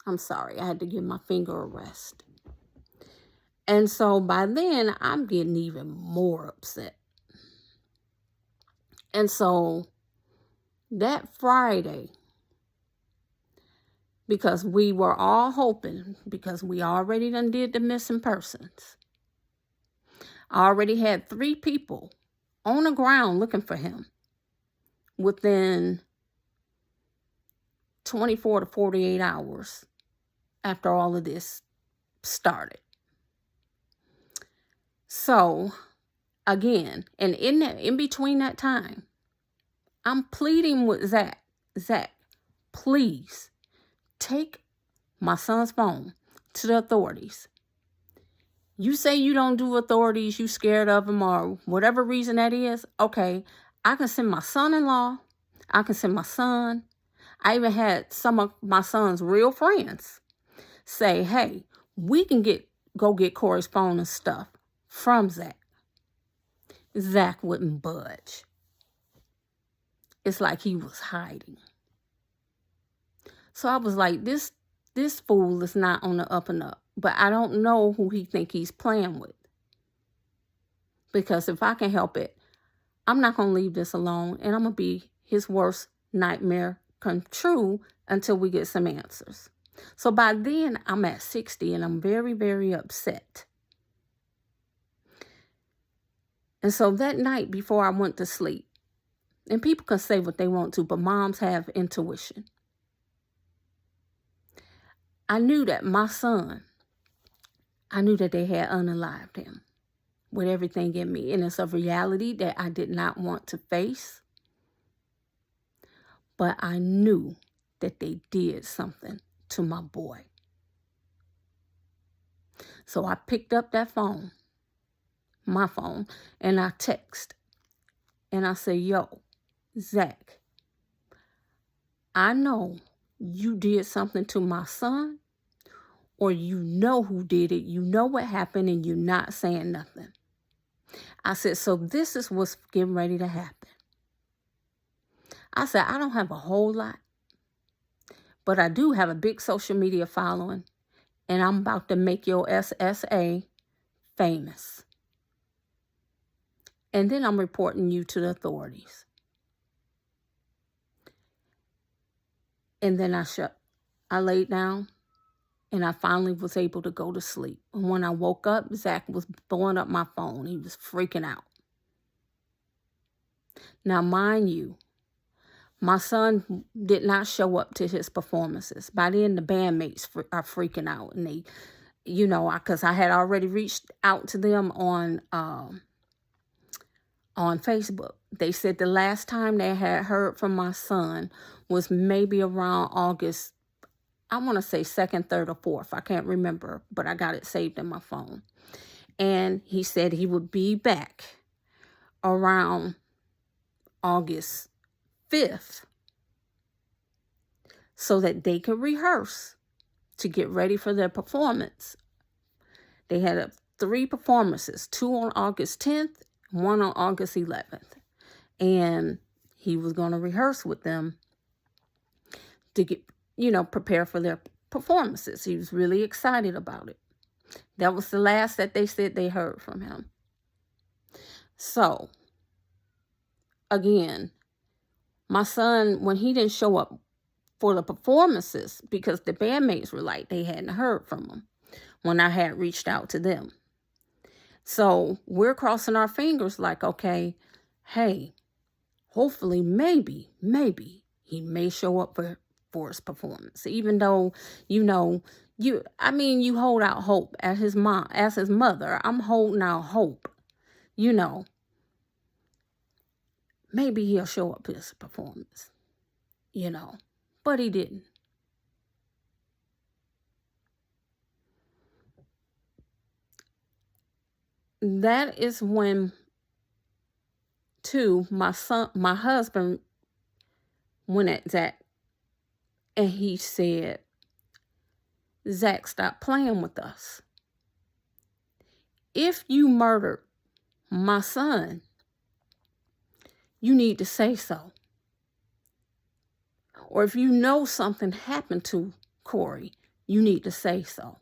I'm sorry, I had to give my finger a rest. And so by then, I'm getting even more upset. And so that Friday, because we were all hoping, because we already done did the missing persons, I already had 3 people on the ground looking for him within 24 to 48 hours after all of this started. So, again, and in between that time, I'm pleading with Zach, please take my son's phone to the authorities. You say you don't do authorities, you scared of them, or whatever reason that is. Okay, I can send my son-in-law, I can send my son. I even had some of my son's real friends say, hey, we can go get Corey's phone and stuff from Zach. Zach wouldn't budge. It's like he was hiding. So I was like, this fool is not on the up and up. But I don't know who he think he's playing with. Because if I can help it, I'm not going to leave this alone. And I'm going to be his worst nightmare come true until we get some answers. So by then, I'm at 60 and I'm very, very upset. And so that night before I went to sleep, and people can say what they want to, but moms have intuition. I knew that my son, I knew that they had unalived him with everything in me. And it's a reality that I did not want to face. But I knew that they did something to my boy. So I picked up that phone, my phone, and I text. And I say, yo, Zach, I know you did something to my son, or you know who did it, you know what happened, and you're not saying nothing. I said, so this is what's getting ready to happen. I said, I don't have a whole lot, but I do have a big social media following, and I'm about to make your SSA famous. And then I'm reporting you to the authorities. And then I laid down, and I finally was able to go to sleep. And when I woke up, Zach was blowing up my phone. He was freaking out. Now, mind you, my son did not show up to his performances. By then, the bandmates are freaking out. And they, because I had already reached out to them on Facebook. They said the last time they had heard from my son was maybe around August, I want to say 2nd, 3rd, or 4th. I can't remember, but I got it saved in my phone. And he said he would be back around August 5th so that they could rehearse to get ready for their performance. They had 3 performances, 2 on August 10th, 1 on August 11th. And he was going to rehearse with them to get, prepare for their performances. He was really excited about it. That was the last that they said they heard from him. So, again, my son, when he didn't show up for the performances, because the bandmates were like, they hadn't heard from him when I had reached out to them. So we're crossing our fingers like, okay, hey, hopefully, maybe he may show up for his performance. Even though, you hold out hope as his mother. I'm holding out hope, maybe he'll show up for his performance, but he didn't. That is when, my husband went at Zach and he said, Zach, stop playing with us. If you murdered my son, you need to say so. Or if you know something happened to Corey, you need to say so.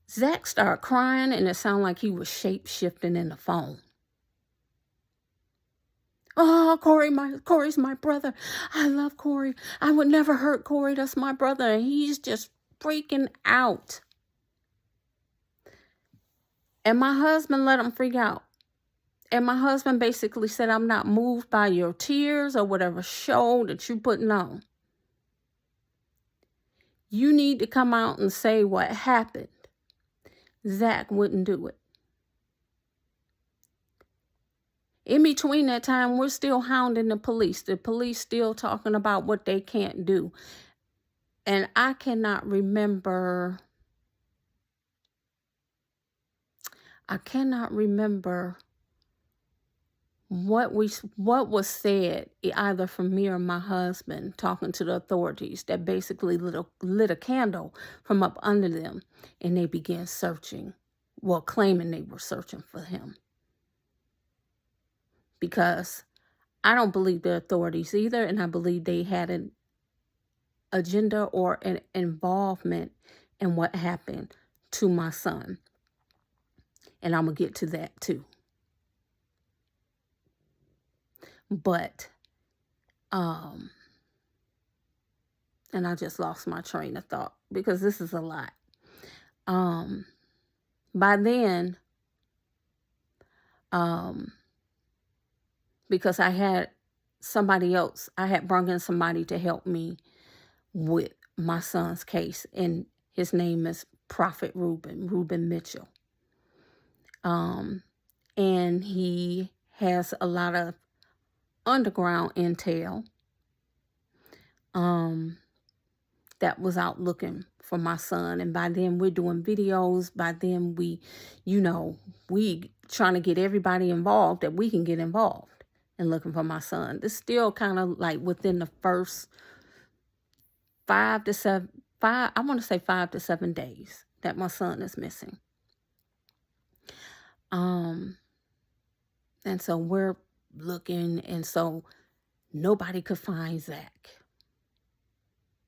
Zach started crying, and it sounded like he was shape-shifting in the phone. Oh, Corey's my brother. I love Corey. I would never hurt Corey. That's my brother. And he's just freaking out. And my husband let him freak out. And my husband basically said, I'm not moved by your tears or whatever show that you're putting on. You need to come out and say what happened. Zach wouldn't do it. In between that time, we're still hounding the police. The police still talking about what they can't do. And I cannot remember what was said, either from me or my husband, talking to the authorities, that basically lit a candle from up under them, and they began searching, claiming they were searching for him. Because I don't believe the authorities either, and I believe they had an agenda or an involvement in what happened to my son. And I'm going to get to that too. But, and I just lost my train of thought because this is a lot. By then, because I had I had brought in somebody to help me with my son's case, and his name is Prophet Reuben Mitchell. And he has a lot of underground intel that was out looking for my son. And by then we're doing videos. By then we trying to get everybody involved that we can get involved in looking for my son. It's still kind of like within the first 5 to 7 days that my son is missing. And so we're looking, and so nobody could find Zach,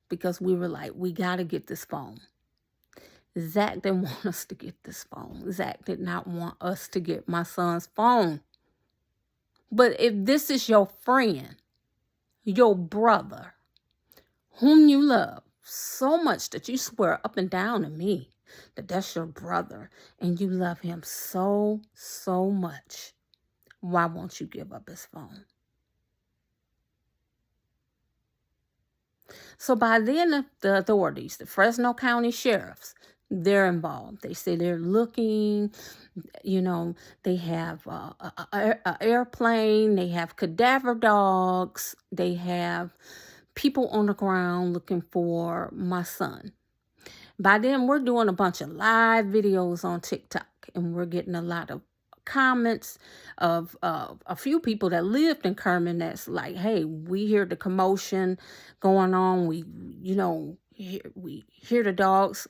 because we were like, we got to get this phone. Zach didn't want us to get this phone. Zach did not want us to get my son's phone. But if this is your friend, your brother, whom you love so much that you swear up and down to me that that's your brother and you love him so, so much, why won't you give up his phone? So by then, the authorities, the Fresno County sheriffs, they're involved. They say they're looking, they have an airplane, they have cadaver dogs, they have people on the ground looking for my son. By then, we're doing a bunch of live videos on TikTok, and we're getting a lot of comments of a few people that lived in Kerman that's like, hey, we hear the commotion going on. We hear the dogs,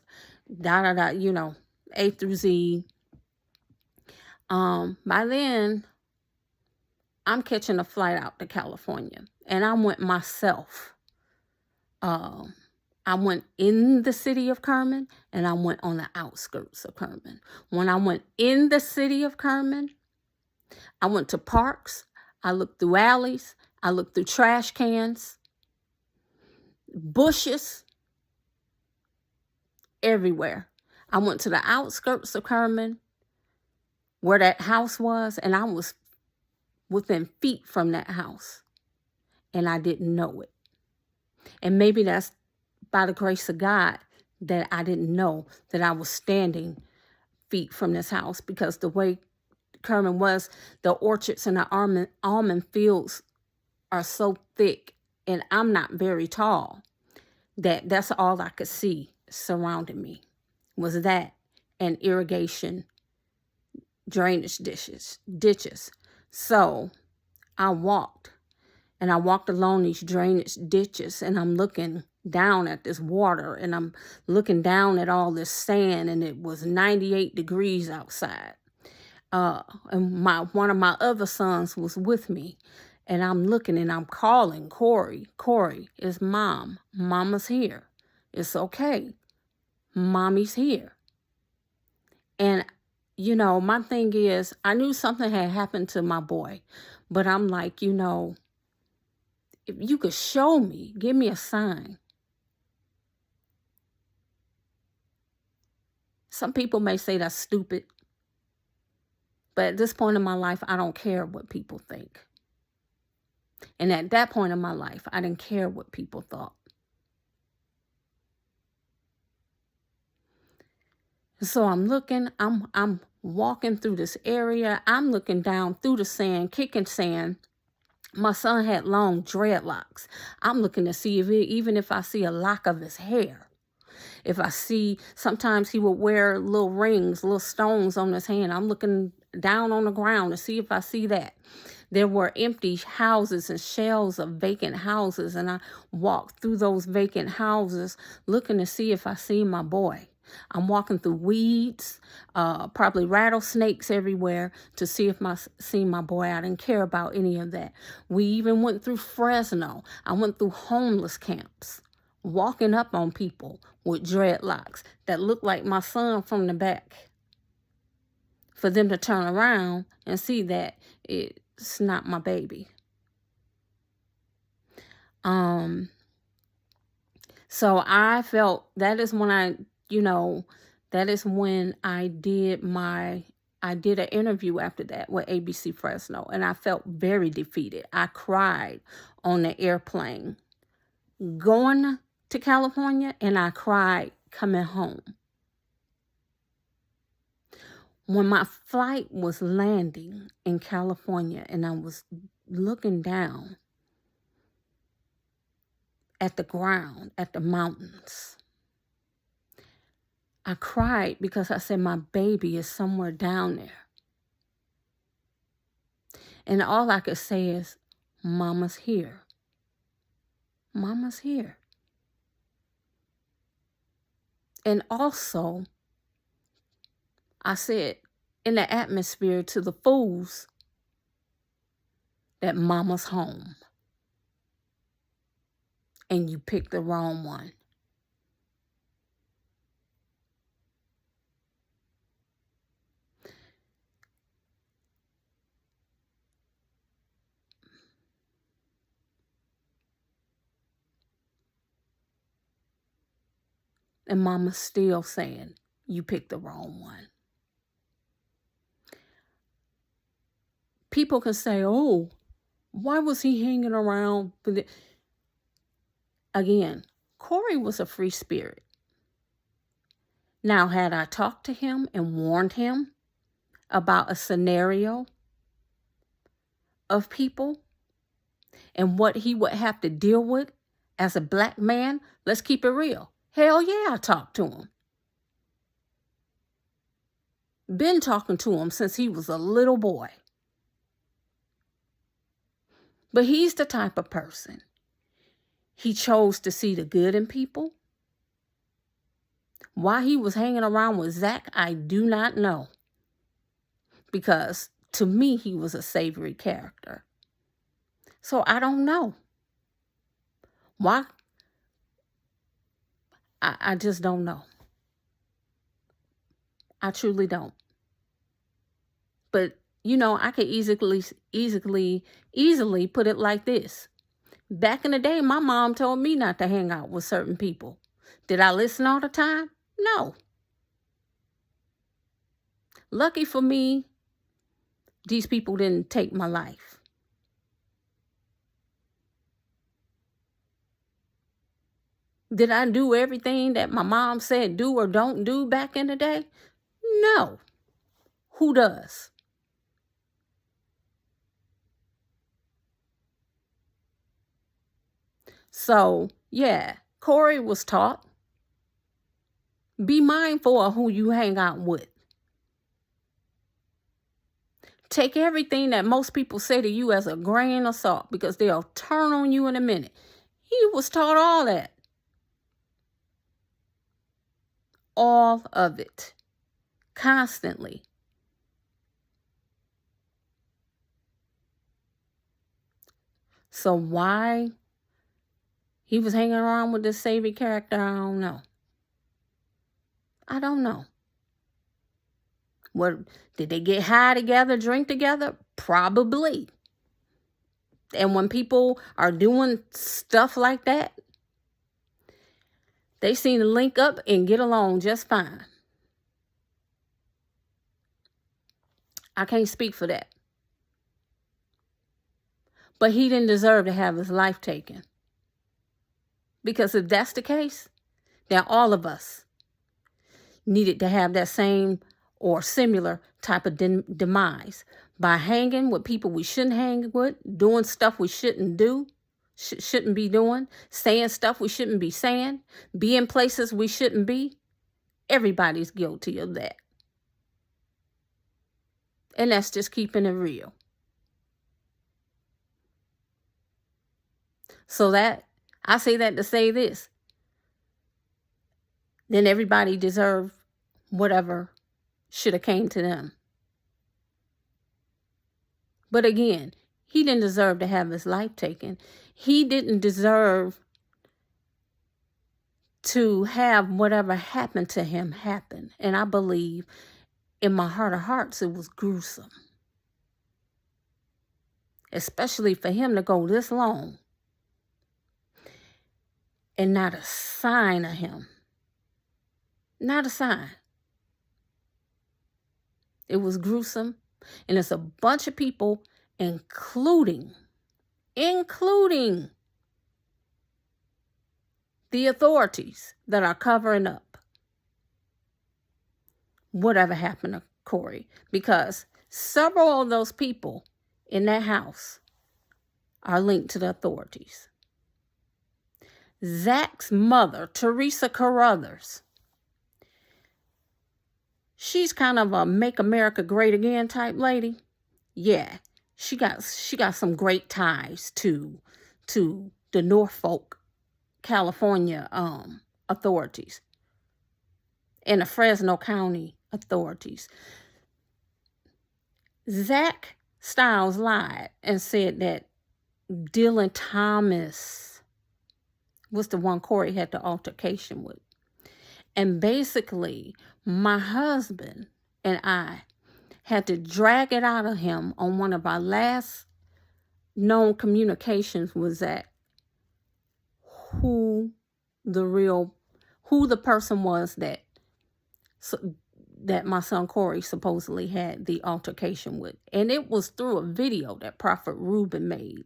A through Z. By then, I'm catching a flight out to California, and I went myself. I went in the city of Kerman, and I went on the outskirts of Kerman. When I went in the city of Kerman, I went to parks. I looked through alleys. I looked through trash cans, bushes, everywhere. I went to the outskirts of Kerman, where that house was, and I was within feet from that house, and I didn't know it. And maybe that's by the grace of God that I didn't know that I was standing feet from this house, because the way Kerman was, the orchards and the almond fields are so thick, and I'm not very tall, that's all I could see surrounding me was that and irrigation drainage ditches. So I walked along these drainage ditches, and I'm looking down at this water, and I'm looking down at all this sand, and it was 98 degrees outside. And one of my other sons was with me, and I'm looking and I'm calling Corey. Corey, it's Mom. Mama's here. It's okay. Mommy's here. And, you know, my thing is, I knew something had happened to my boy. But I'm like, you know, if you could show me, give me a sign. Some people may say that's stupid. But at this point in my life, I don't care what people think. And at that point in my life, I didn't care what people thought. So I'm looking, I'm walking through this area. I'm looking down through the sand, kicking sand. My son had long dreadlocks. I'm looking to see even if I see a lock of his hair. If I see, sometimes he would wear little rings, little stones on his hand. I'm looking down on the ground to see if I see that. There were empty houses and shells of vacant houses, and I walked through those vacant houses looking to see if I see my boy. I'm walking through weeds, probably rattlesnakes everywhere to see if I see my boy. I didn't care about any of that. We even went through Fresno. I went through homeless camps, walking up on people with dreadlocks that looked like my son from the back, for them to turn around and see that it's not my baby. So I felt that is when I did an interview after that with ABC Fresno, and I felt very defeated. I cried on the airplane going to California, and I cried coming home. When my flight was landing in California and I was looking down at the ground, at the mountains, I cried because I said, my baby is somewhere down there. And all I could say is, Mama's here. Mama's here. And also, I said in the atmosphere to the fools that Mama's home. And you picked the wrong one. And Mama's still saying, you picked the wrong one. People can say, oh, why was he hanging around? Again, Corey was a free spirit. Now, had I talked to him and warned him about a scenario of people and what he would have to deal with as a black man, let's keep it real. Hell yeah, I talked to him. Been talking to him since he was a little boy. But he's the type of person. He chose to see the good in people. Why he was hanging around with Zach, I do not know. Because to me, he was a savory character. So I don't know. Why? I just don't know. I truly don't. But, you know, I could easily put it like this. Back in the day, my mom told me not to hang out with certain people. Did I listen all the time? No. Lucky for me, these people didn't take my life. Did I do everything that my mom said do or don't do back in the day? No. Who does? So, yeah, Corey was taught, be mindful of who you hang out with. Take everything that most people say to you as a grain of salt, because they'll turn on you in a minute. He was taught all that. All of it. Constantly. So why He was hanging around with this Savvy character. I don't know. I don't know. What, did they get high together, drink together? Probably. And when people are doing stuff like that, they seem to link up and get along just fine. I can't speak for that. But he didn't deserve to have his life taken. Because if that's the case, then all of us needed to have that same or similar type of demise by hanging with people we shouldn't hang with, doing stuff we shouldn't do, shouldn't be doing, saying stuff we shouldn't be saying, being places we shouldn't be. Everybody's guilty of that. And that's just keeping it real. So that, I say that to say this. Then everybody deserved whatever should have came to them. But again, he didn't deserve to have his life taken. He didn't deserve to have whatever happened to him happen. And I believe in my heart of hearts, it was gruesome. Especially for him to go this long and not a sign of him. Not a sign. It was gruesome. And it's a bunch of people, including the authorities, that are covering up whatever happened to Corey. Because several of those people in that house are linked to the authorities. Zach's mother, Teresa Carruthers, she's kind of a Make America Great Again type lady. Yeah, she got some great ties to the Norfolk, California authorities and the Fresno County authorities. Zach Stiles lied and said that Dylan Thomas was the one Corey had the altercation with. And basically, my husband and I had to drag it out of him on one of our last known communications was that who the person was that my son Corey supposedly had the altercation with. And it was through a video that Prophet Reuben made.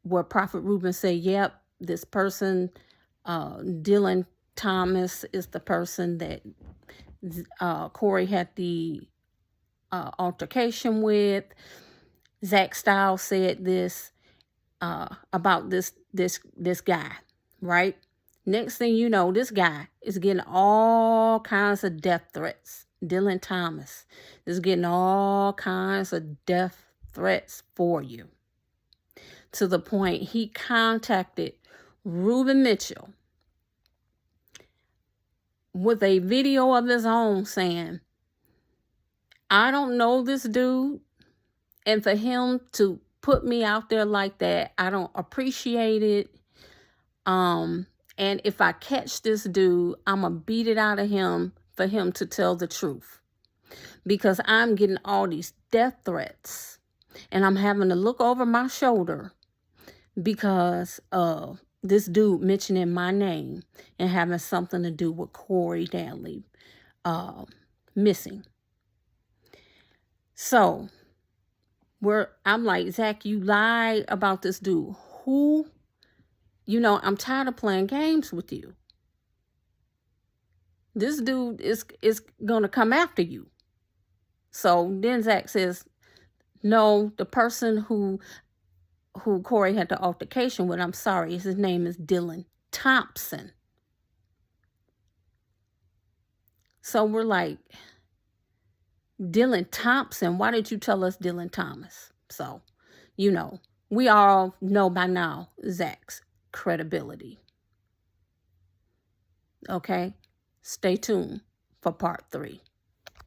Where Prophet Reuben said, yep, this person, Dylan Thomas, is the person that Corey had the altercation with. Zach Stiles said this about this guy, right? Next thing you know, this guy is getting all kinds of death threats. Dylan Thomas is getting all kinds of death threats for you. To the point he contacted Reuben Mitchell with a video of his own saying, I don't know this dude, and for him to put me out there like that, I don't appreciate it. And if I catch this dude, I'm going to beat it out of him for him to tell the truth. Because I'm getting all these death threats. And I'm having to look over my shoulder because of this dude mentioning my name and having something to do with Corey Daniely missing. So, I'm like, Zach, you lied about this dude. Who? I'm tired of playing games with you. This dude is going to come after you. So then Zach says, no, the person who Corey had the altercation with, I'm sorry, his name is Dylan Thompson. So we're like, Dylan Thompson, why did you tell us Dylan Thomas? So, we all know by now Zach's credibility. Okay? Stay tuned for part 3.